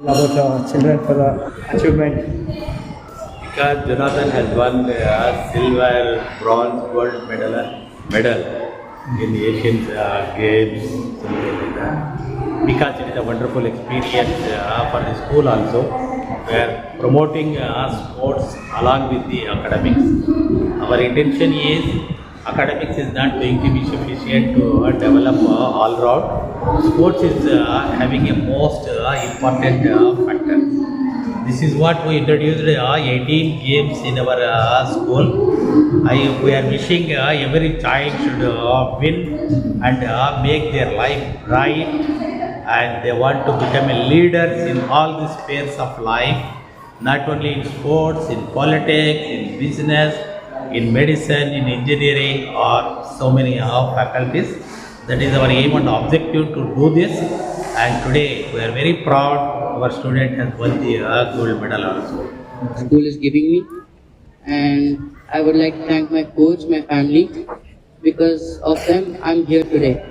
about our children for the achievement. Because Jonathan has won a silver, bronze, gold medal in Asian Games, something like that. Because it is a wonderful experience for the school also, where promoting sports along with the academics. Our intention is academics is not going to be sufficient to develop all round. Sports is having a most important factor. This is what we introduced 18 games in our school. We are wishing every child should win and make their life bright, and they want to become a leaders in all the spheres of life, not only in sports, in politics, in business, in medicine, in engineering, or so many faculties. That is our aim and objective to do this. And today we are very proud our student has won the gold medal also. School is giving me, and I would like to thank my coach, my family. Because of them, I'm here today.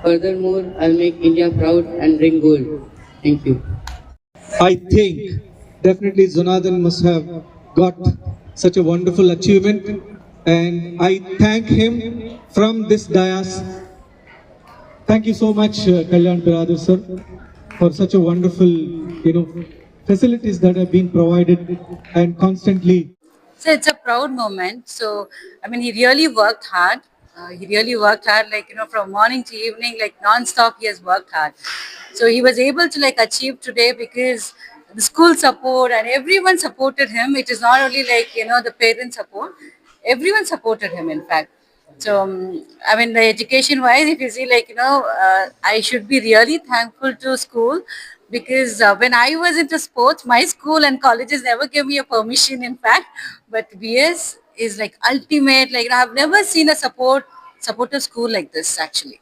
Furthermore, I'll make India proud and bring gold. Thank you. I think definitely Jonathan must have got such a wonderful achievement, and I thank him from this dais. Thank you so much, Kalyan Piradar sir, for such a wonderful, facilities that have been provided and constantly. So it's a proud moment. So, I mean, he really worked hard. Like, from morning to evening, like non-stop, he has worked hard. So he was able to like achieve today because the school support and everyone supported him. It is not only like, the parent support. Everyone supported him, in fact. So, I mean, the education wise, if you see, like, I should be really thankful to school because when I was into sports, my school and colleges never gave me a permission, in fact. But BS is like ultimate. Like, I've never seen a supportive school like this, actually.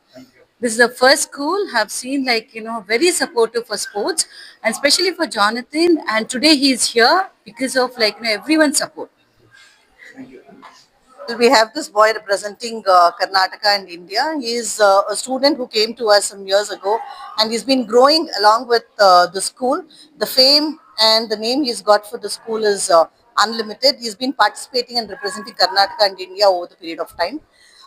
This is the first school I've seen, like, very supportive for sports and especially for Jonathan. And today he's here because of, like, everyone's support. We have this boy representing Karnataka and India. He is a student who came to us some years ago, and he's been growing along with the school. The fame and the name he's got for the school is unlimited. He's been participating and representing Karnataka and India over the period of time.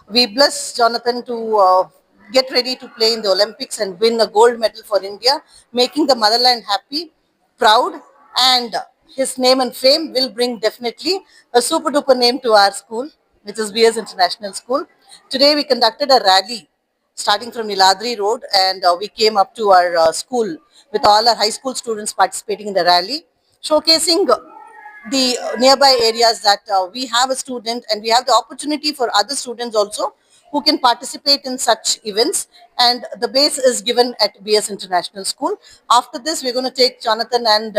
We bless Jonathan to get ready to play in the Olympics and win a gold medal for India, making the motherland happy, proud, and his name and fame will bring definitely a super duper name to our school, which is BS International School. Today we conducted a rally starting from Niladri Road, and we came up to our school with all our high school students participating in the rally, showcasing the nearby areas that we have a student and we have the opportunity for other students also who can participate in such events, and the base is given at BS International School. After this, we're going to take Jonathan and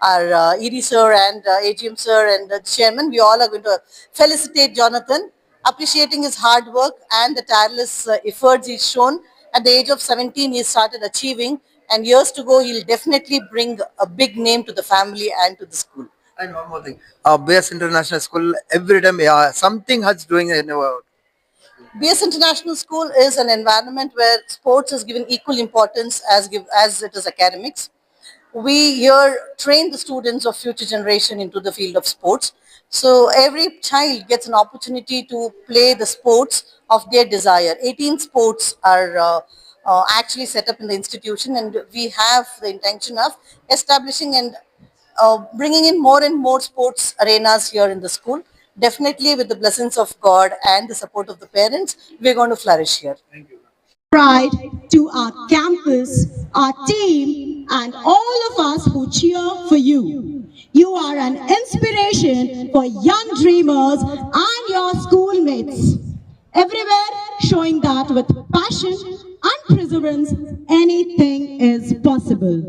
our ED sir and AGM sir and the chairman. We all are going to felicitate Jonathan, appreciating his hard work and the tireless efforts he's shown. At the age of 17, he started achieving, and years to go, he'll definitely bring a big name to the family and to the school. And one more thing, BS International School, every time something has doing in the world. BS International School is an environment where sports is given equal importance as it is academics. We here train the students of future generation into the field of sports. So every child gets an opportunity to play the sports of their desire. 18 sports are actually set up in the institution, and we have the intention of establishing and bringing in more and more sports arenas here in the school. Definitely with the blessings of God and the support of the parents, we're going to flourish here. Thank you. Pride to our campus, our team, and all of us who cheer for you. You are an inspiration for young dreamers and your schoolmates. Everywhere showing that with passion and perseverance, anything is possible.